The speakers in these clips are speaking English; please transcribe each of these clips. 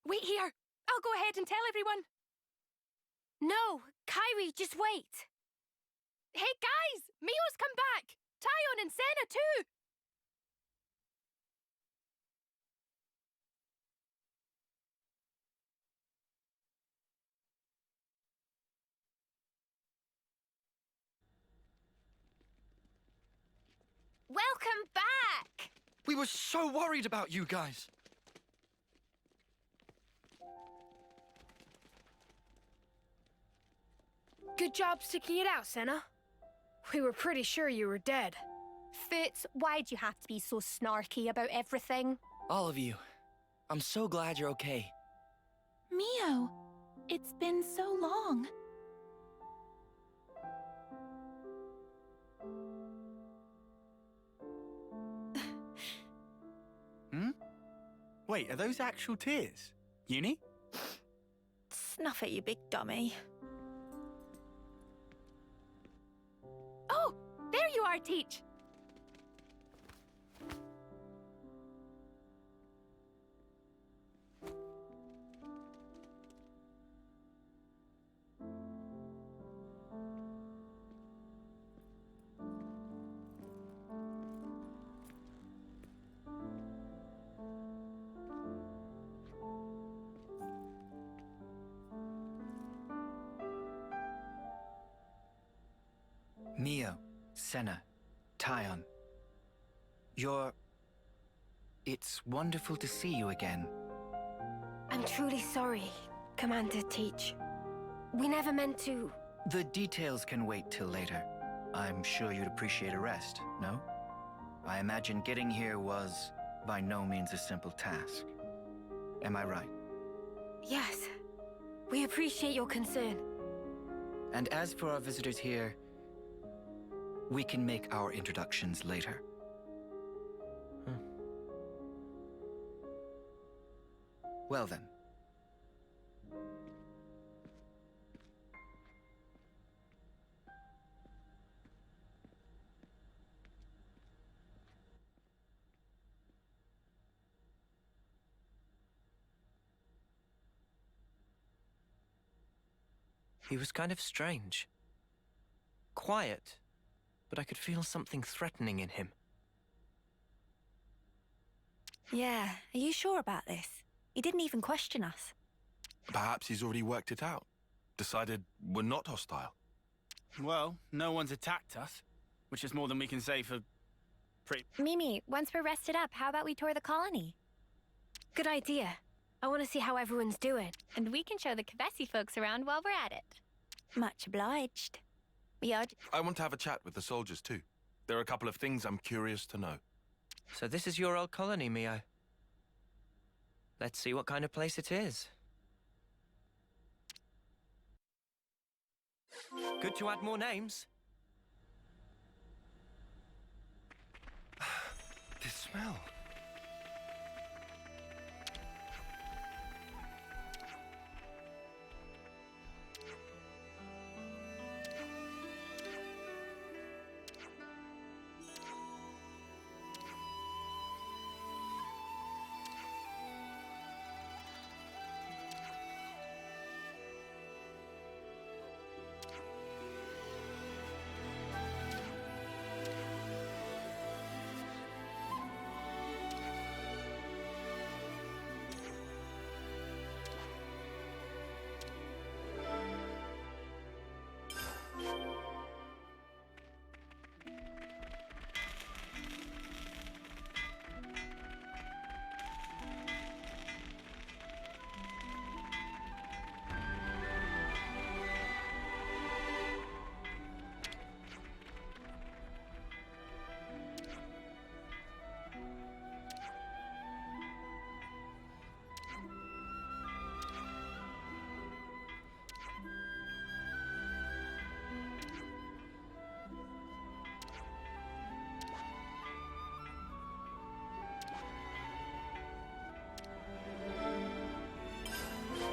Wait here. I'll go ahead and tell everyone. No, Kyrie, just wait. Hey guys, Mio's come back. Tyon and Senna too. Welcome back! We were so worried about you guys. Good job sticking it out, Senna. We were pretty sure you were dead. Foots, why'd you have to be so snarky about everything? All of you. I'm so glad you're okay. Mio, it's been so long. Wait, are those actual tears? Uni? Snuff it, you big dummy. Oh, there you are, Teach. Mio, Senna, Tyon. It's wonderful to see you again. I'm truly sorry, Commander Teach. We never meant to... The details can wait till later. I'm sure you'd appreciate a rest, no? I imagine getting here was by no means a simple task. Am I right? Yes. We appreciate your concern. And as for our visitors here, we can make our introductions later. Well then. He was kind of strange. Quiet, but I could feel something threatening in him. Yeah, are you sure about this? He didn't even question us. Perhaps he's already worked it out. Decided we're not hostile. Well, no one's attacked us, which is more than we can say for Mimi, once we're rested up, how about we tour the colony? Good idea. I want to see how everyone's doing. And we can show the Kavesi folks around while we're at it. Much obliged. We are... I want to have a chat with the soldiers too. There are a couple of things I'm curious to know. So this is your old colony, Mio. Let's see what kind of place it is. Good to add more names. This smell.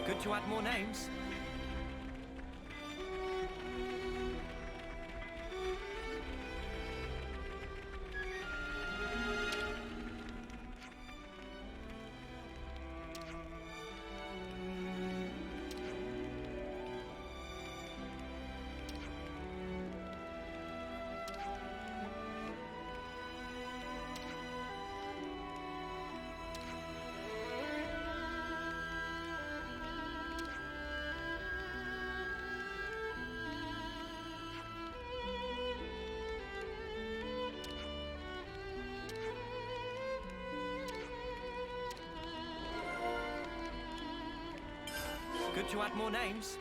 Good to add more names. Good to add more names.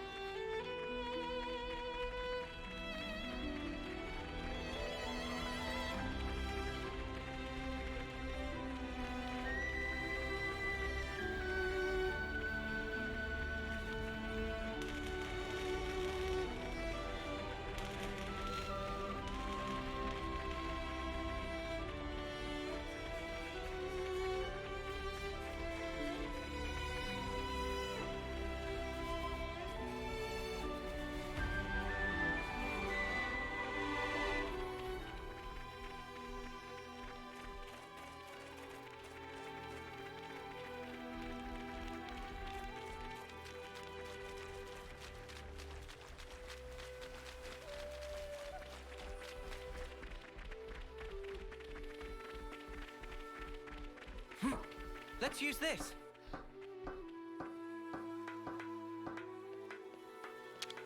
Let's use this.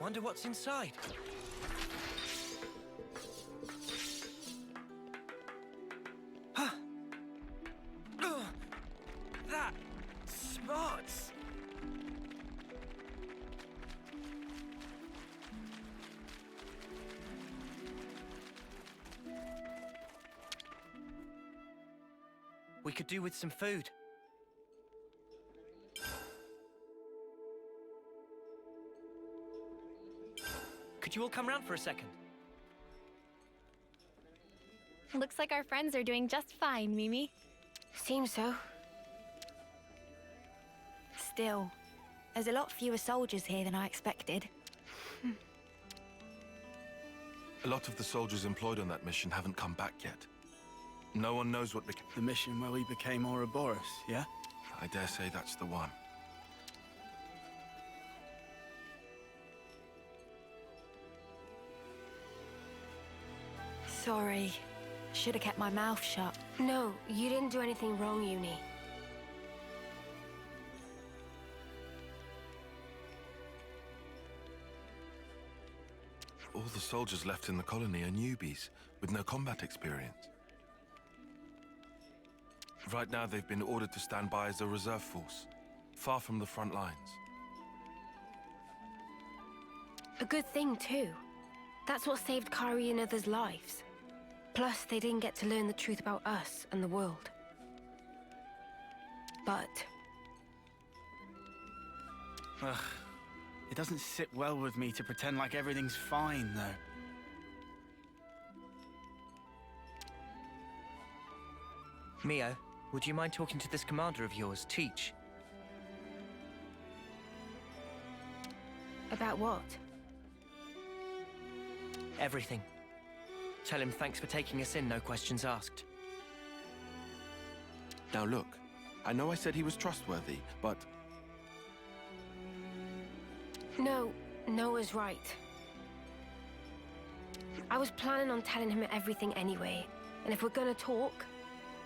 Wonder what's inside. Huh. Ugh. That smarts. We could do with some food. Could you all come round for a second? Looks like our friends are doing just fine, Mimi. Seems so. Still, there's a lot fewer soldiers here than I expected. A lot of the soldiers employed on that mission haven't come back yet. No one knows what became. The mission where we became Ouroboros, yeah? I dare say that's the one. Sorry. Should have kept my mouth shut. No, you didn't do anything wrong, Uni. All the soldiers left in the colony are newbies, with no combat experience. Right now, they've been ordered to stand by as a reserve force, far from the front lines. A good thing, too. That's what saved Kari and others' lives. Plus, they didn't get to learn the truth about us and the world. But... Ugh. It doesn't sit well with me to pretend like everything's fine, though. Mio, would you mind talking to this commander of yours, Teach? about what? Everything. Tell him thanks for taking us in, no questions asked. Now look, I know I said he was trustworthy, but No, Noah's right. I was planning on telling him everything anyway, and if we're gonna talk,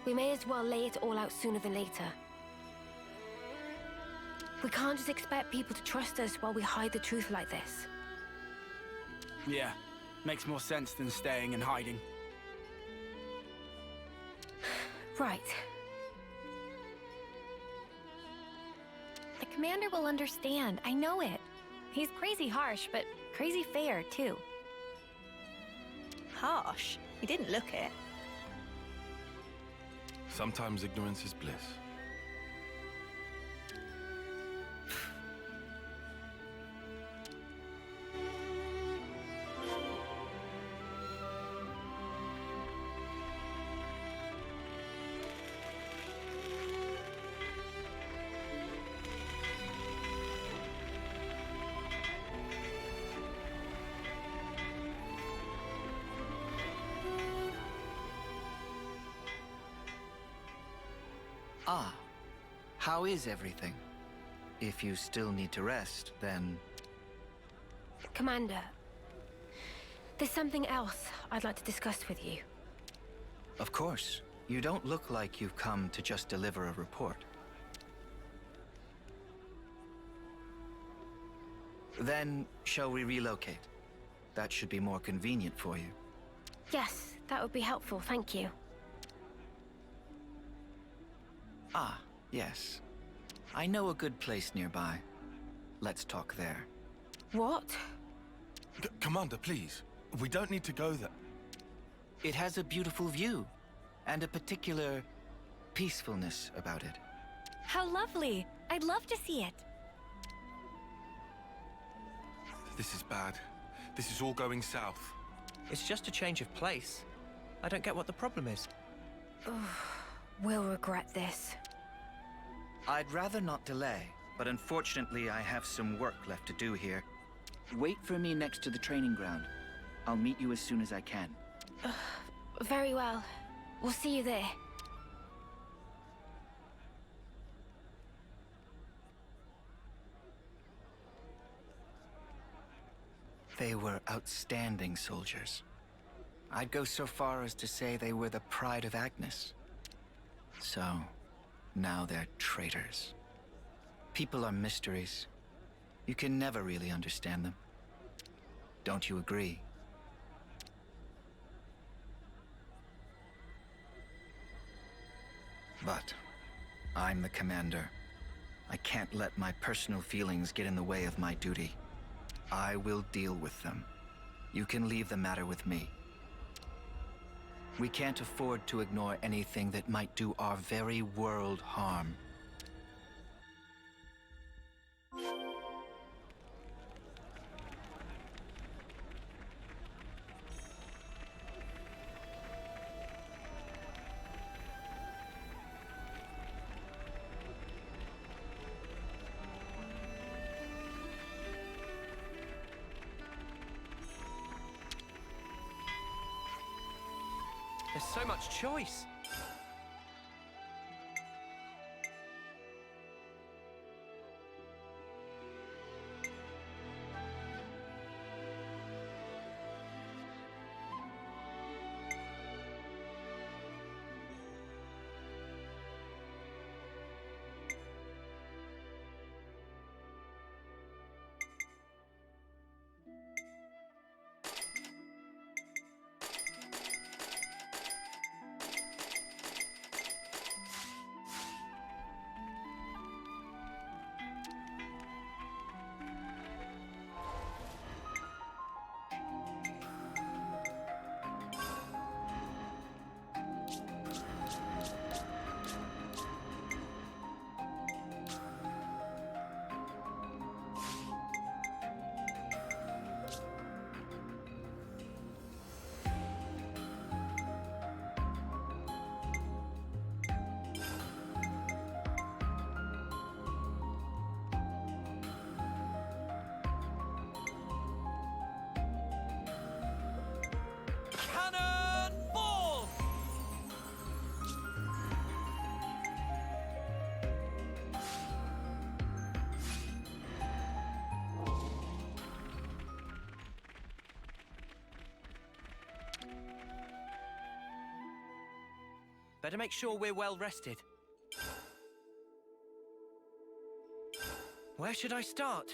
we may as well lay it all out sooner than later. We can't just expect people to trust us while we hide the truth like this. Yeah, makes more sense than staying and hiding. Right. The commander will understand. I know it. He's crazy harsh, but crazy fair, too. Harsh. He didn't look it. sometimes ignorance is bliss. Ah, how is everything? If you still need to rest, then... Commander, there's something else I'd like to discuss with you. Of course. You don't look like you've come to just deliver a report. Then, shall we relocate? That should be more convenient for you. Yes, that would be helpful, thank you. Ah, yes. I know a good place nearby. Let's talk there. What? Commander, please. We don't need to go there. It has a beautiful view, and a particular peacefulness about it. How lovely. I'd love to see it. This is bad. This is all going south. It's just a change of place. I don't get what the problem is. We'll regret this. I'd rather not delay, but unfortunately I have some work left to do here. Wait for me next to the training ground. I'll meet you as soon as I can. Very well. We'll see you there. They were outstanding soldiers. I'd go so far as to say they were the pride of Agnes. So, now they're traitors. People are mysteries. You can never really understand them. Don't you agree? But I'm the commander. I can't let my personal feelings get in the way of my duty. I will deal with them. You can leave the matter with me. We can't afford to ignore anything that might do our very world harm. There's so much choice. Cannonball! Better make sure we're well rested. Where should I start?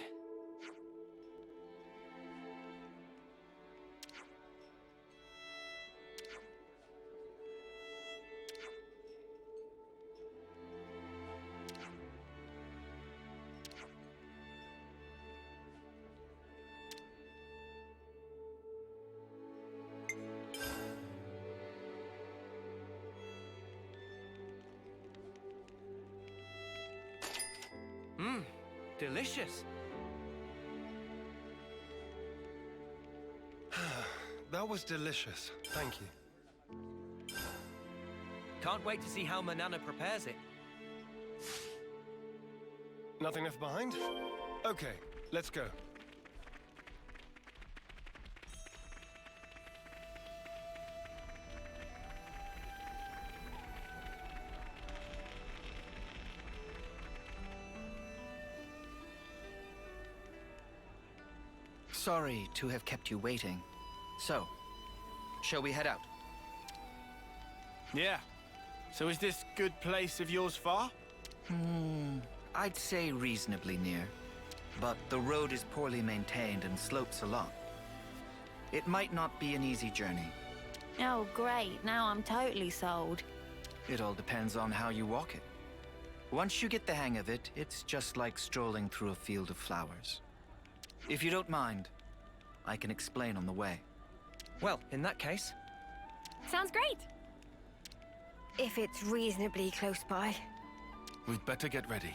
Delicious. That was delicious. Thank you. Can't wait to see how Manana prepares it. Nothing left behind? Okay, let's go. Sorry to have kept you waiting. So, shall we head out? Yeah. So is this good place of yours far? I'd say reasonably near. But the road is poorly maintained and slopes a lot. It might not be an easy journey. Oh, great. Now I'm totally sold. It all depends on how you walk it. Once you get the hang of it, it's just like strolling through a field of flowers. If you don't mind, I can explain on the way. Well, in that case, Sounds great. If it's reasonably close by. We'd better get ready.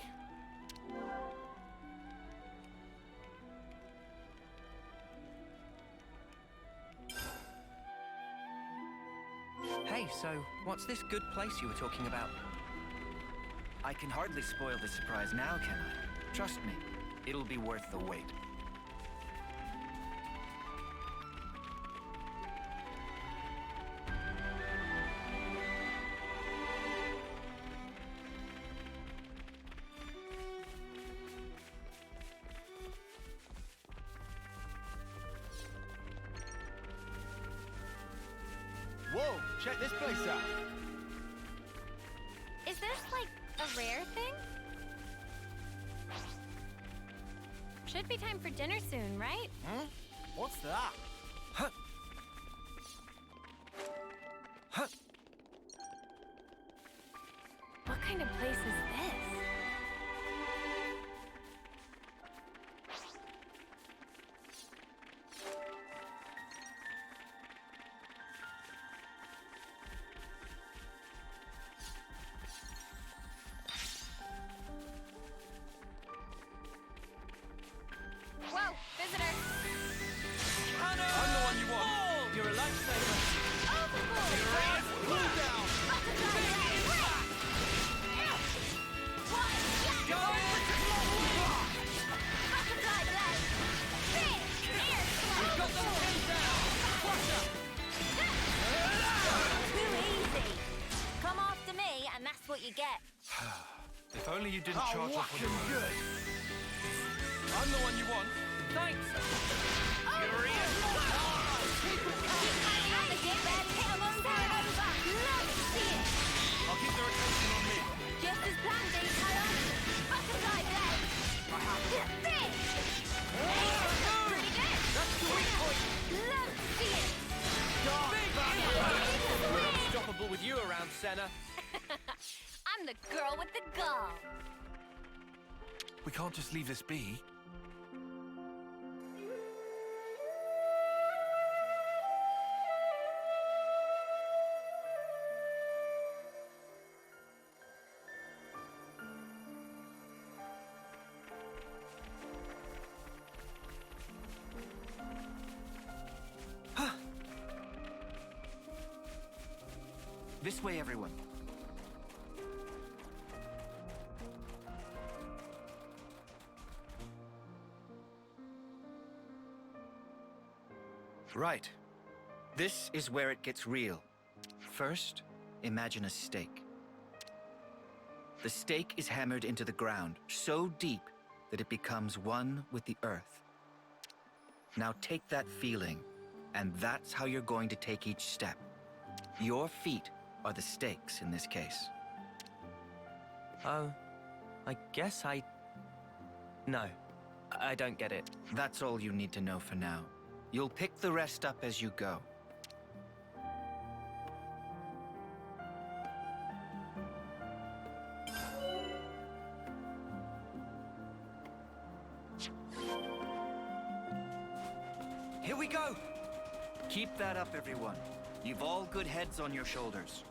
hey, so what's this good place you were talking about? I can hardly spoil the surprise now, can I? Trust me, it'll be worth the wait. Whoa, check this place out. Is this like a rare thing? Should be time for dinner soon, right? Hmm? What's that? What kind of place is this? Whoa, visitor! I'm the one you want. You're a lifesaver. Overboard! Pull down. Butterfly leg! What? Yeah! Go in. Butterfly leg! Fish! Here! We've got them pinned down. Crush 'em. Too easy. Come after me, and that's what you get. If only you didn't Oh, charge up on whack your 'em own. good. I'm the one you want. Thanks. Furious. I'll keep their attention on me. Just as planned, Tyler. Butterfly leg! Fish! Pretty good! That's the weak point. Lucius! We're unstoppable with you around, Senna. I'm the girl with the gall. We can't just leave this be. This way, everyone. Right. This is where it gets real. First, imagine a stake. The stake is hammered into the ground so deep that it becomes one with the earth. Now take that feeling, and that's how you're going to take each step. Your feet are the stakes in this case. Oh, I guess No, I don't get it. That's all you need to know for now. You'll pick the rest up as you go. Here we go! Keep that up, everyone. You've all good heads on your shoulders.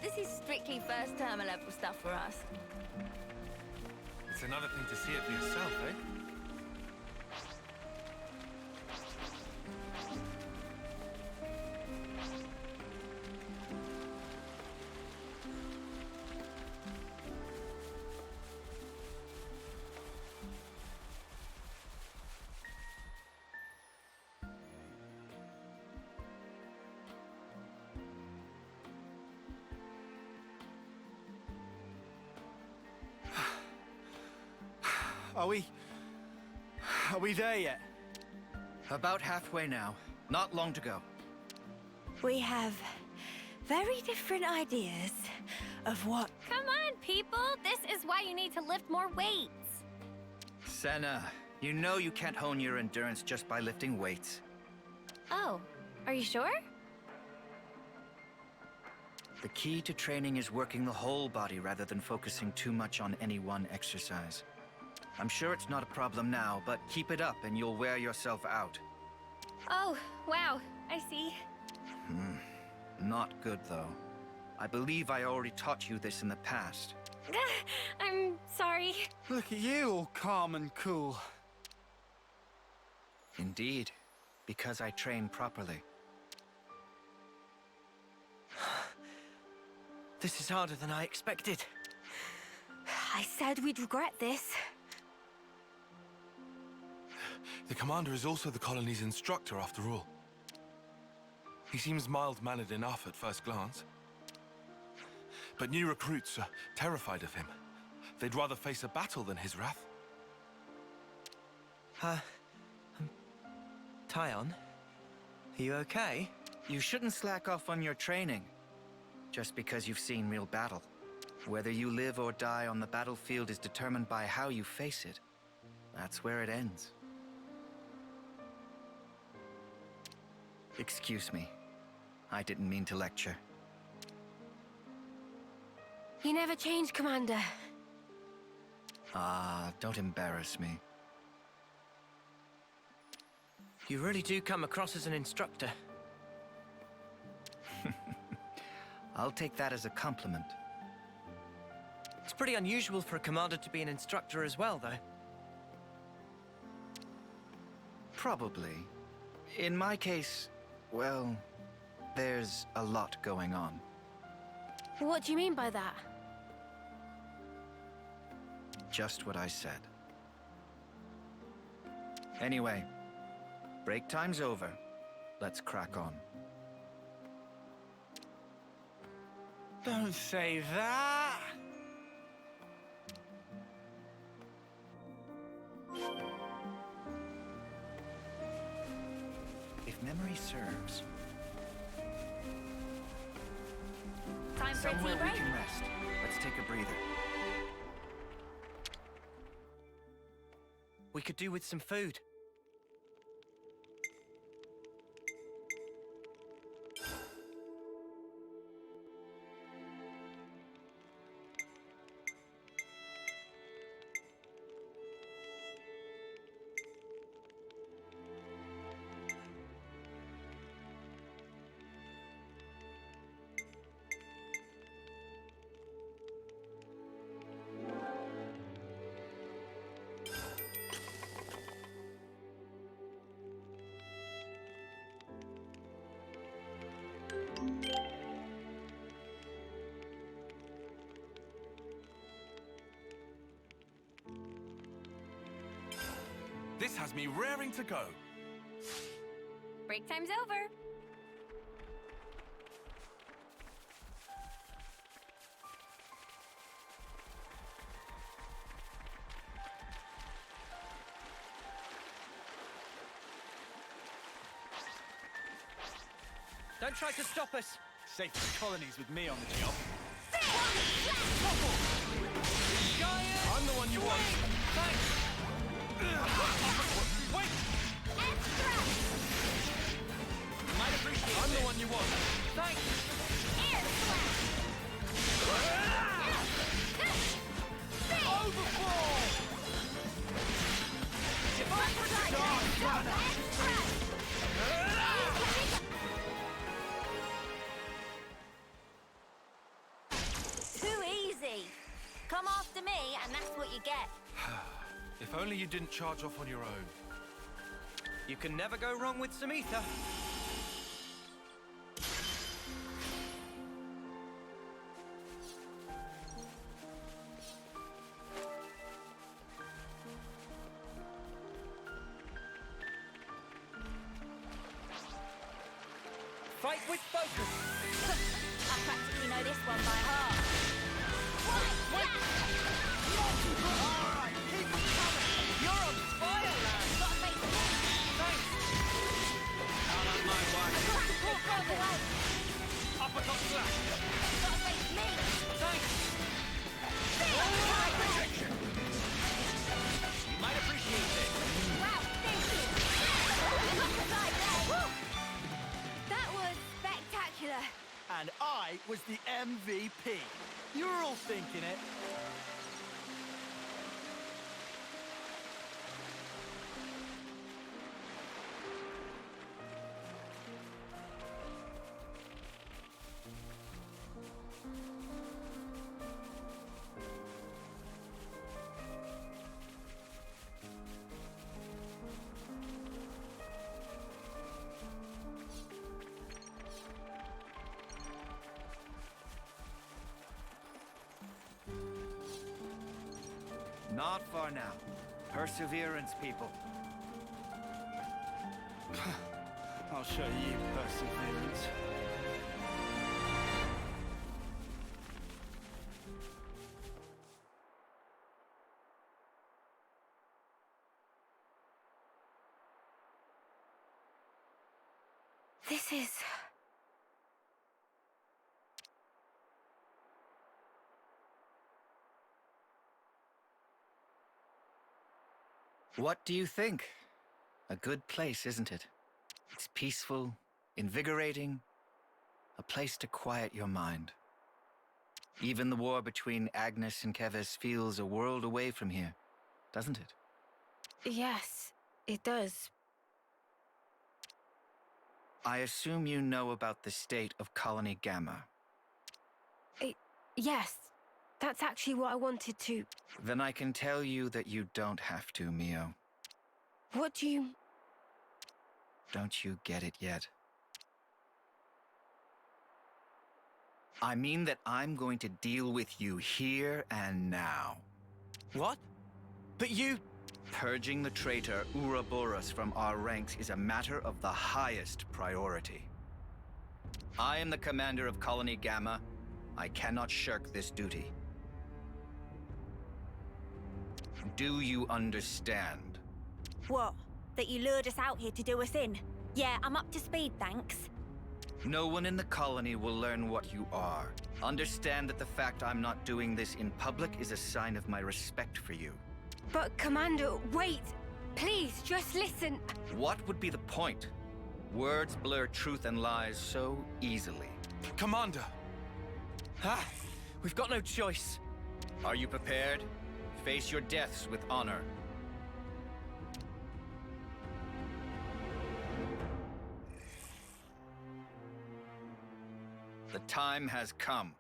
This is strictly first term level stuff for us. It's another thing to see it for yourself, eh? Are we there yet? About halfway now. Not long to go. We have very different ideas of what. Come on, people. This is why you need to lift more weights. Senna, you know you can't hone your endurance just by lifting weights. Oh, are you sure? The key to training is working the whole body rather than focusing too much on any one exercise. I'm sure it's not a problem now, but keep it up and you'll wear yourself out. Oh, wow. I see. Not good, though. I believe I already taught you this in the past. I'm sorry. Look at you, all calm and cool. Indeed, because I train properly. This is harder than I expected. I said we'd regret this. The commander is also the colony's instructor, after all. He seems mild-mannered enough at first glance. But new recruits are terrified of him. They'd rather face a battle than his wrath. Tyon, are you okay? You shouldn't slack off on your training, just because you've seen real battle. Whether you live or die on the battlefield is determined by how you face it. That's where it ends. Excuse me. I didn't mean to lecture. You never change, Commander. Ah, don't embarrass me. You really do come across as an instructor. I'll take that as a compliment. It's pretty unusual for a commander to be an instructor as well, though. Probably. In my case, well, there's a lot going on. What do you mean by that? Just what I said. Anyway, break time's over. Let's crack on. Don't say that! If memory serves, Time for a tea somewhere we break? can rest. Let's take a breather. We could do with some food. This has me raring to go. Break time's over. Don't try to stop us. Safe for the colonies with me on the job. I'm the one you want. Thanks. Wait! Might appreciate I'm the this. one you want. Thanks. Too easy. Come after me, and that's what you get. If only you didn't charge off on your own. You can never go wrong with some ether. Fight with focus. I practically know this one by heart. You're on fire, lad. Thanks. Out on my watch. Uppercut slash. Thanks. You might appreciate this. That was spectacular. And I was the MVP. You were all thinking it. Not far now. Perseverance, people. I'll show you perseverance. This is... What do you think? A good place, isn't it? It's peaceful, invigorating, a place to quiet your mind. Even the war between Agnes and Keves feels a world away from here, doesn't it? Yes, it does. I assume you know about the state of Colony Gamma. Yes, that's actually what I wanted to... Then I can tell you that you don't have to, Mio. What do you... Don't you get it yet? I mean that I'm going to deal with you here and now. What? But you... Purging the traitor Ouroboros from our ranks is a matter of the highest priority. I am the commander of Colony Gamma. I cannot shirk this duty. Do you understand? What? That you lured us out here to do us in? Yeah, I'm up to speed, thanks. No one in the colony will learn what you are. Understand that the fact I'm not doing this in public is a sign of my respect for you. But, Commander, wait! Please, just listen! What would be the point? Words blur truth and lies so easily. Commander! Ah! We've got no choice. Are you prepared? Face your deaths with honor. The time has come.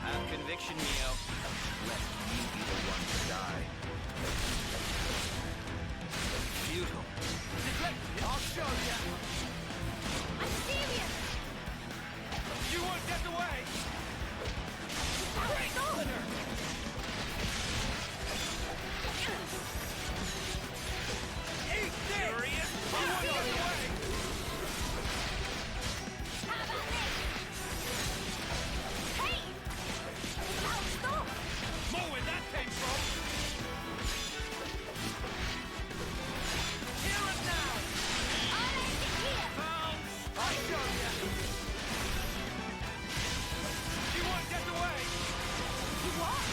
Have conviction, Neo. Let me be the one to die. Futile. I'll show you. I'm serious! You won't get away! Great order! Eat this! Furious! You won't get away! How about this? Hey! Now stop! More where that came from! Here and now! I'll end it here! Pounds! I'll show you! You won't get away! What?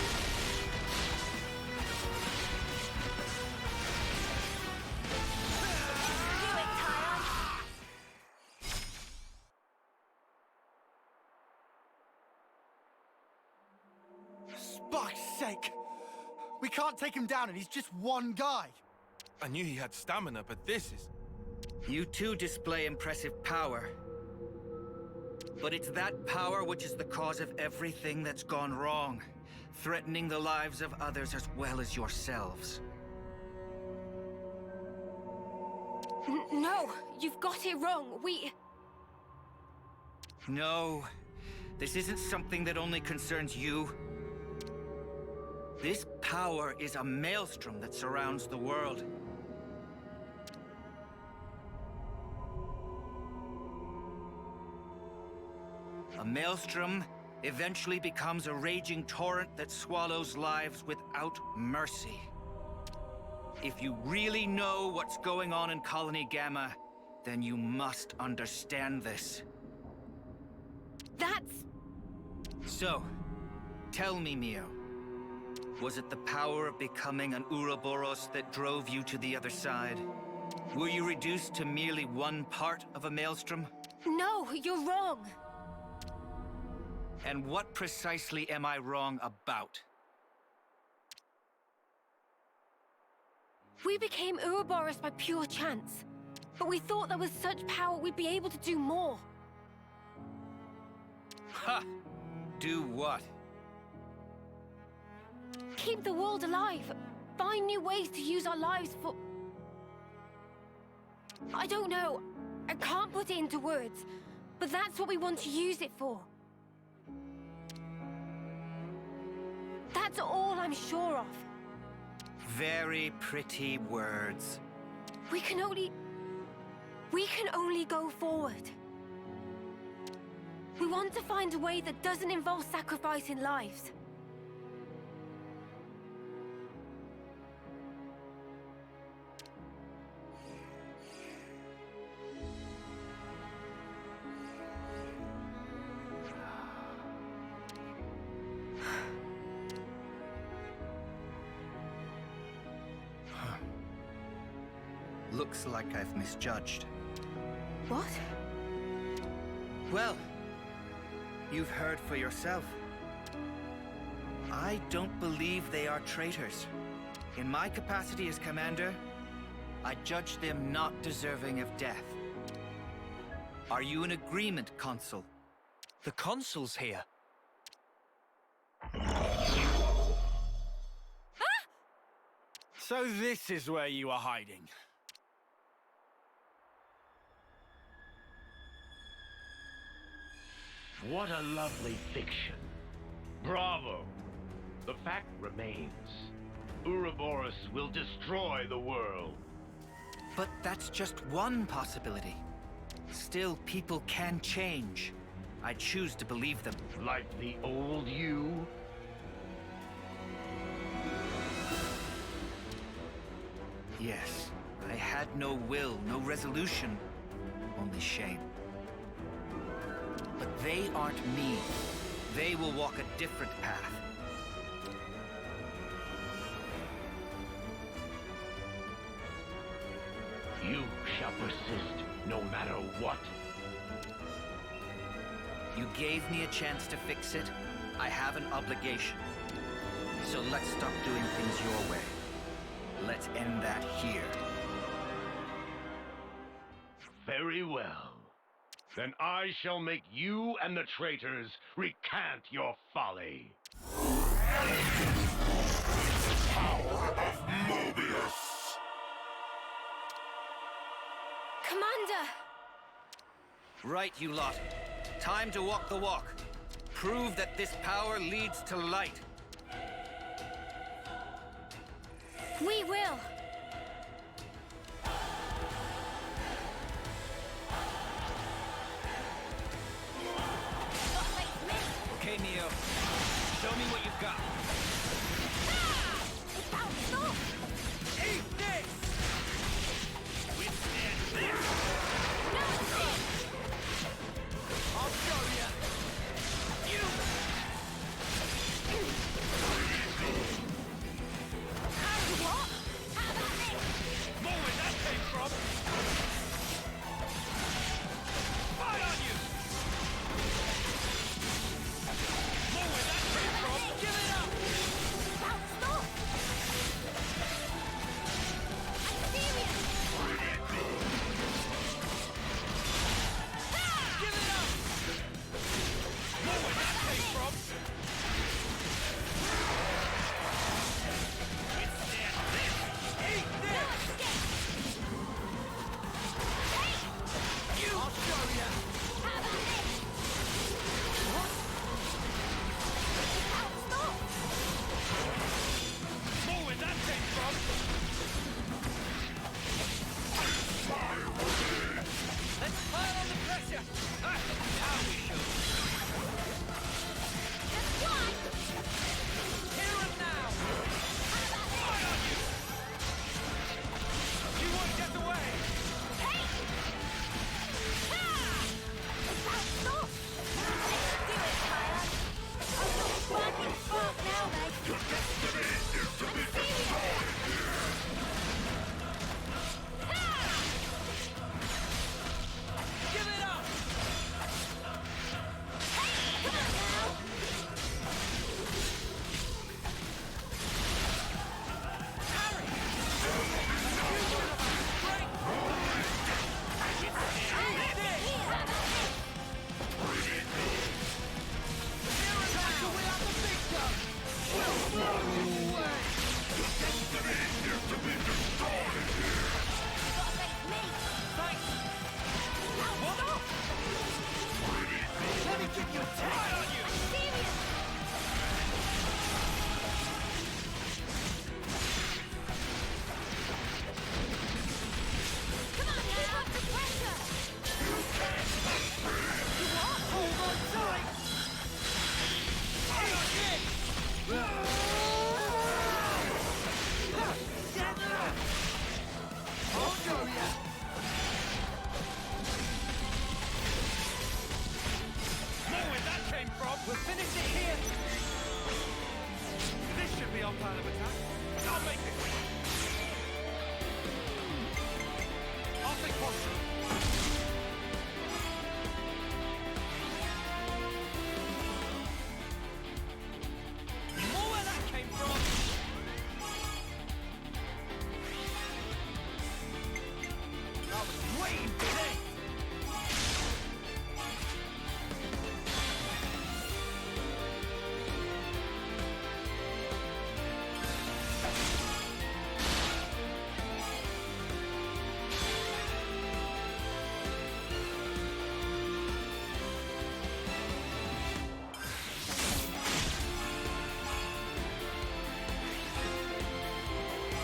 Do it, Tyon! Spark's sake! We can't take him down and he's just one guy! I knew he had stamina, but this is... You too display impressive power. But it's that power which is the cause of everything that's gone wrong, threatening the lives of others as well as yourselves. No, you've got it wrong. No, this isn't something that only concerns you. This power is a maelstrom that surrounds the world. A maelstrom eventually becomes a raging torrent that swallows lives without mercy. If you really know what's going on in Colony Gamma, then you must understand this. That's... So, tell me, Mio. Was it the power of becoming an Ouroboros that drove you to the other side? Were you reduced to merely one part of a maelstrom? No, you're wrong. And what precisely am I wrong about? We became Ouroboros by pure chance. But we thought that with such power we'd be able to do more. Ha! Do what? Keep the world alive. Find new ways to use our lives for... I don't know. I can't put it into words. But that's what we want to use it for. That's all I'm sure of. Very pretty words. We can only go forward. We want to find a way that doesn't involve sacrificing lives. Looks like I've misjudged. What? Well, you've heard for yourself. I don't believe they are traitors. In my capacity as commander, I judge them not deserving of death. Are you in agreement, Consul? The consul's here. So this is where you are hiding. What a lovely fiction. Bravo! The fact remains. Ouroboros will destroy the world. But that's just one possibility. Still, people can change. I choose to believe them. Like the old you? Yes, I had no will, no resolution, only shame. But they aren't me. They will walk a different path. You shall persist, no matter what. You gave me a chance to fix it. I have an obligation. So let's stop doing things your way. Let's end that here. Very well. Then I shall make you and the traitors recant your folly. Power of Mobius! Commander! Right, you lot. Time to walk the walk. Prove that this power leads to light. We will! Okay, Neo. Show me what you've got. It bounced off! Eat this! Withstand this! I'll show ya! You! What? How about this? More where that came from! Spy on you! More where that came from! Give it up! We'll finish it here! This should be our plan of attack. I'll make it! I'll take posture. More where that came from! I was waiting for this!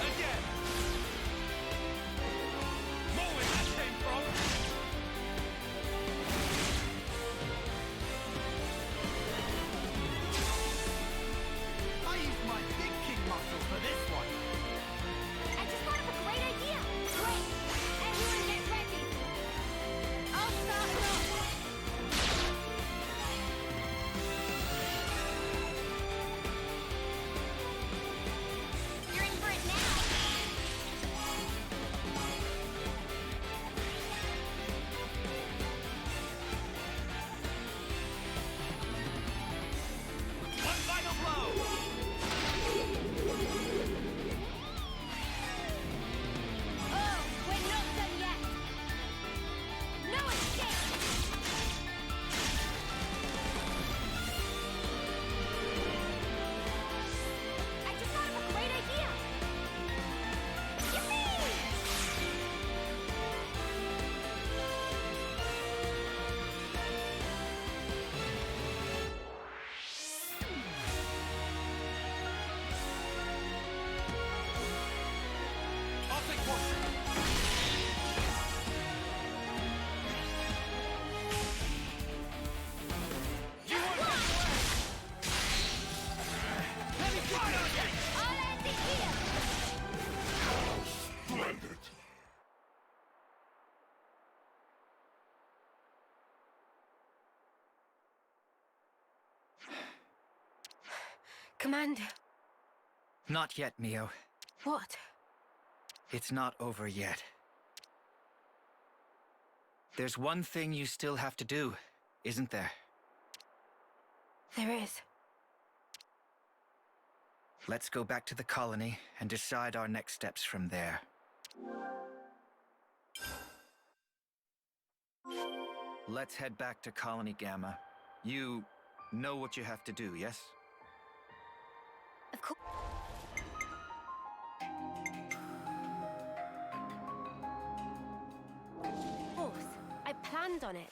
Again! More where that came from! I used my thinking muscle for this one! I just thought of a great idea. Great. Everyone get ready. I'll start it off. You're in for it now. One final blow! Oh, we're not done yet. No escape. I just thought of a great idea. Yippee! I'll take posture. You won't get away! Let me get you again! I'll end it here. Splendid. Commander, Not yet, Mio. what? It's not over yet. There's one thing you still have to do, isn't there? There is. Let's go back to the colony and decide our next steps from there. Let's head back to Colony Gamma. You know what you have to do, yes? Of course. I planned on it.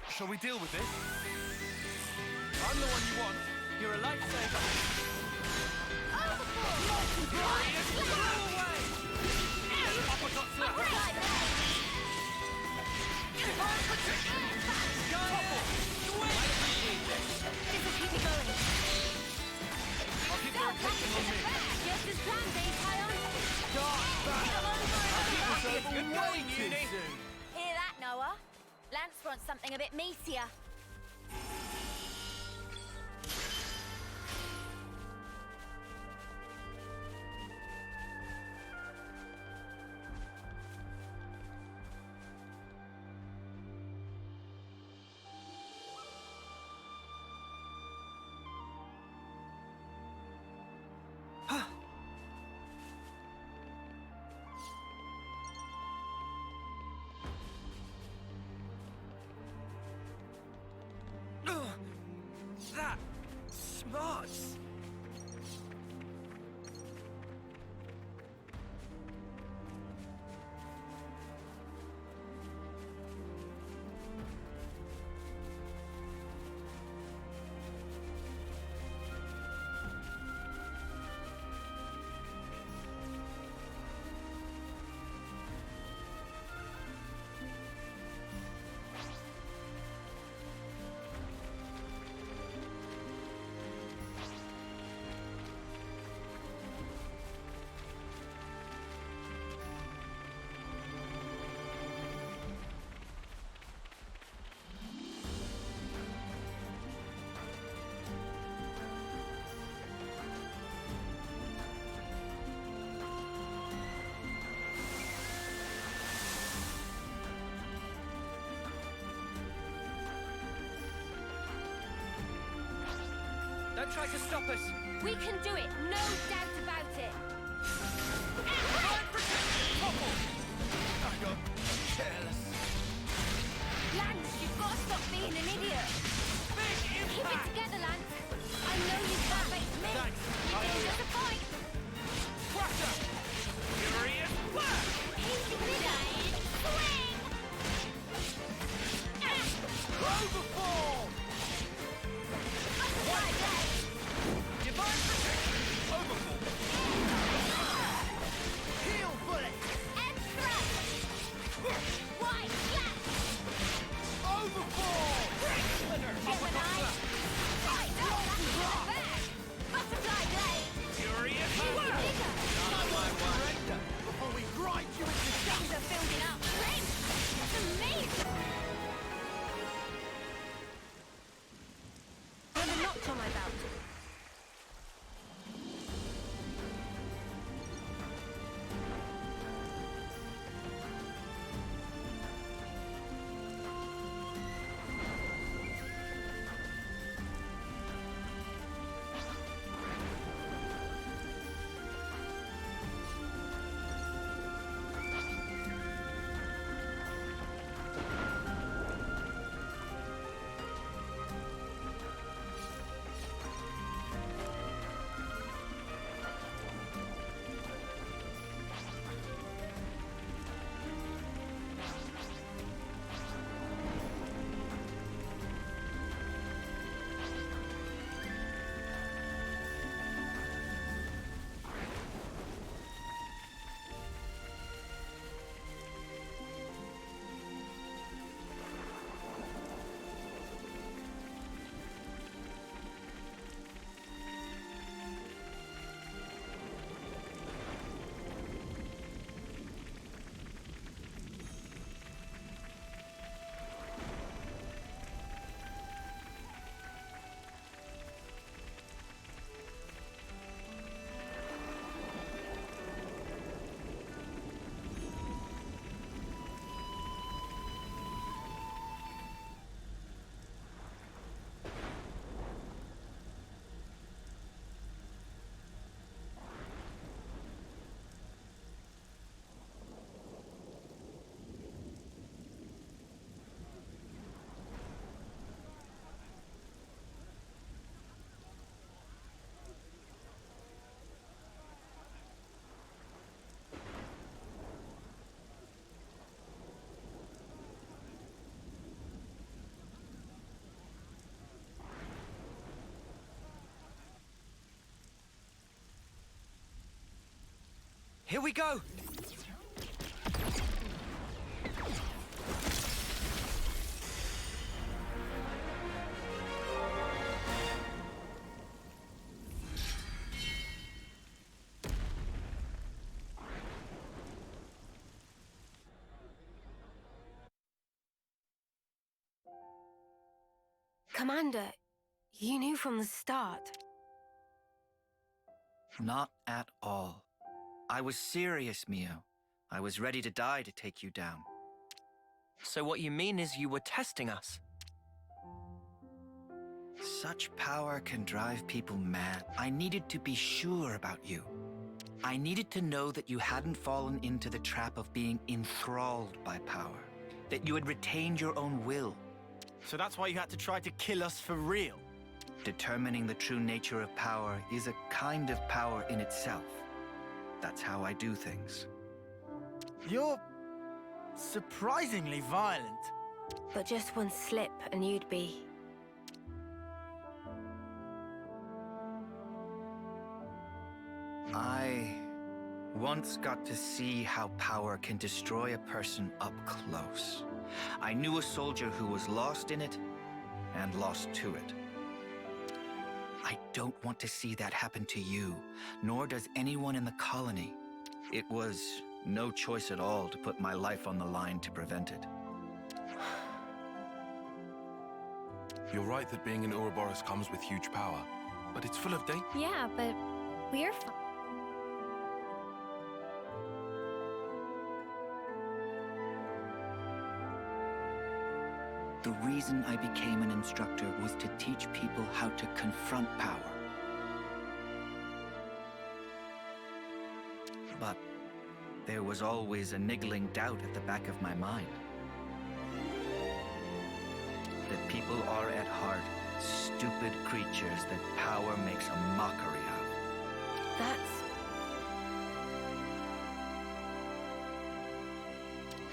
Shall we deal with this? I'm the one you want. You're a lifesaver! Uppercut slap! This'll keep me going. I'll keep the rotation on me! Just as planned, Tyon. I've been waiting soon! Hear that, Noah? Lance wants something a bit meatier. That smarts. Don't try to stop us! We can do it, no doubt about it. I got careless. Lance, you've got to stop being an idiot. Keep it together, Lance. I know you can't face me. Thanks. You didn't disappoint. Crusher! Furious Blast! Easy midnight. Swing! Overfall! Butterfly blade. Divine Protection! Overfall! Heal Bullet! And thrust. White flash. Overfall! Gemini. Right, no, that's in the bag. Butterfly blade. Furious Bigger. Surrender before we grind you into Things are building up. Strength. It's amazing. I have a notch on my belt. Here we go! Commander, you knew from the start. Not at all. I was serious, Mio. I was ready to die to take you down. So what you mean is you were testing us? Such power can drive people mad. I needed to be sure about you. I needed to know that you hadn't fallen into the trap of being enthralled by power, that you had retained your own will. So that's why you had to try to kill us for real? Determining the true nature of power is a kind of power in itself. That's how I do things. You're surprisingly violent. But just one slip and you'd be... I once got to see how power can destroy a person up close. I knew a soldier who was lost in it and lost to it. I don't want to see that happen to you, nor does anyone in the colony. It was no choice at all to put my life on the line to prevent it. You're right that being an Ouroboros comes with huge power, but it's full of danger. Yeah, but we're fine. The reason I became an instructor was to teach people how to confront power, But there was always a niggling doubt at the back of my mind. That people are at heart stupid creatures that power makes a mockery of. That's...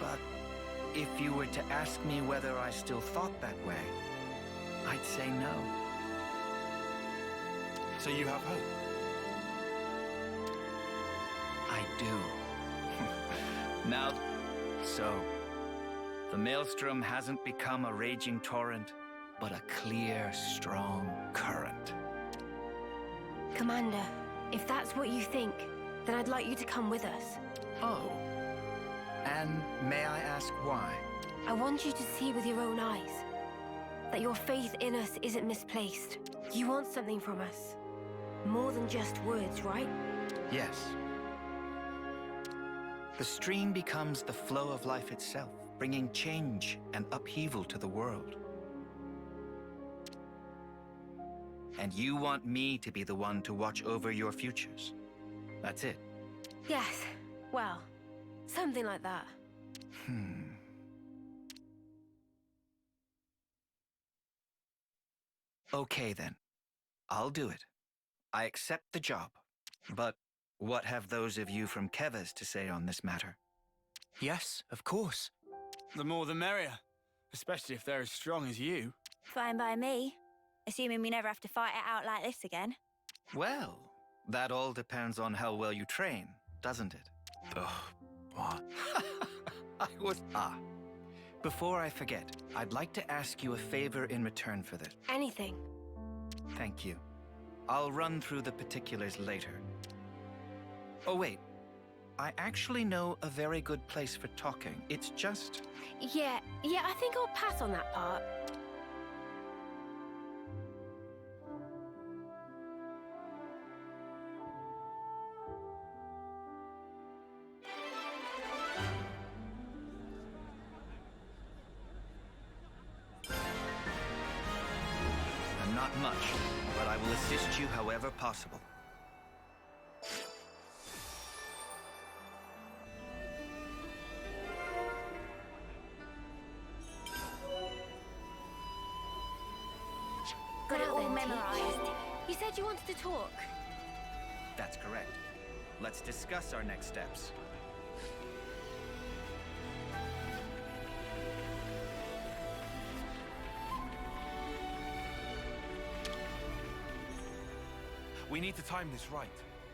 But if you were to ask me whether I still thought that way, I'd say no. So you have hope? I do. Now, so, the Maelstrom hasn't become a raging torrent, but a clear, strong current. Commander, if that's what you think, then I'd like you to come with us. Oh. And may I ask why? I want you to see with your own eyes that your faith in us isn't misplaced. You want something from us. More than just words, right? Yes. The stream becomes the flow of life itself, bringing change and upheaval to the world. And you want me to be the one to watch over your futures. That's it. Yes. Well, something like that. Okay then. I'll do it. I accept the job. But what have those of you from Kevas to say on this matter? Yes, of course. The more the merrier, especially if they're as strong as you. Fine by me. Assuming we never have to fight it out like this again. Well, that all depends on how well you train, doesn't it? Ugh, what? Before I forget, I'd like to ask you a favor in return for this. Anything. Thank you. I'll run through the particulars later. Oh, wait. I actually know a very good place for talking. It's just... Yeah, I think I'll pass on that part. I'm not much, but I will assist you however possible. Got it all memorized. You said you wanted to talk. That's correct. Let's discuss our next steps. We need to time this right.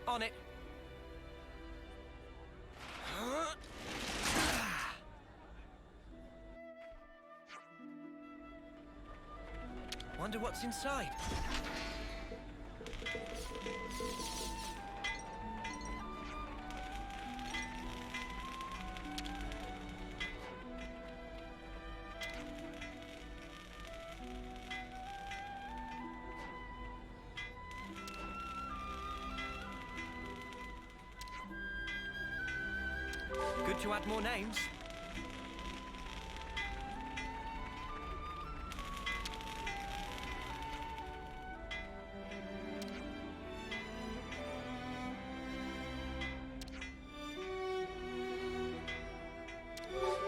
On it. Wonder what's inside. Good to add more names.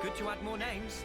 Good to add more names.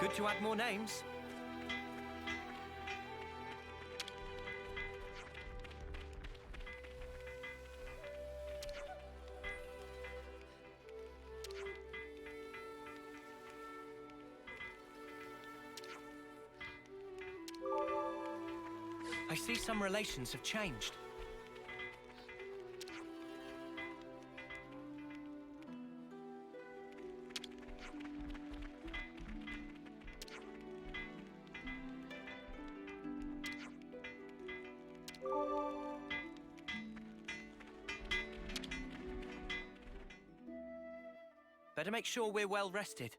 Good to add more names. I see some relations have changed. Better make sure we're well rested.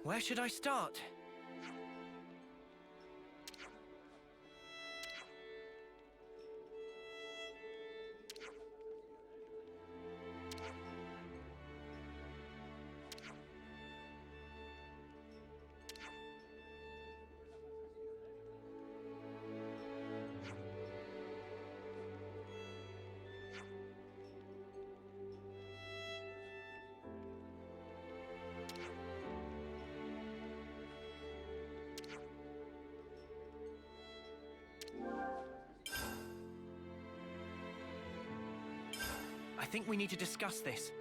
Where should I start? I think we need to discuss this.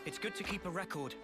It's good to keep a record.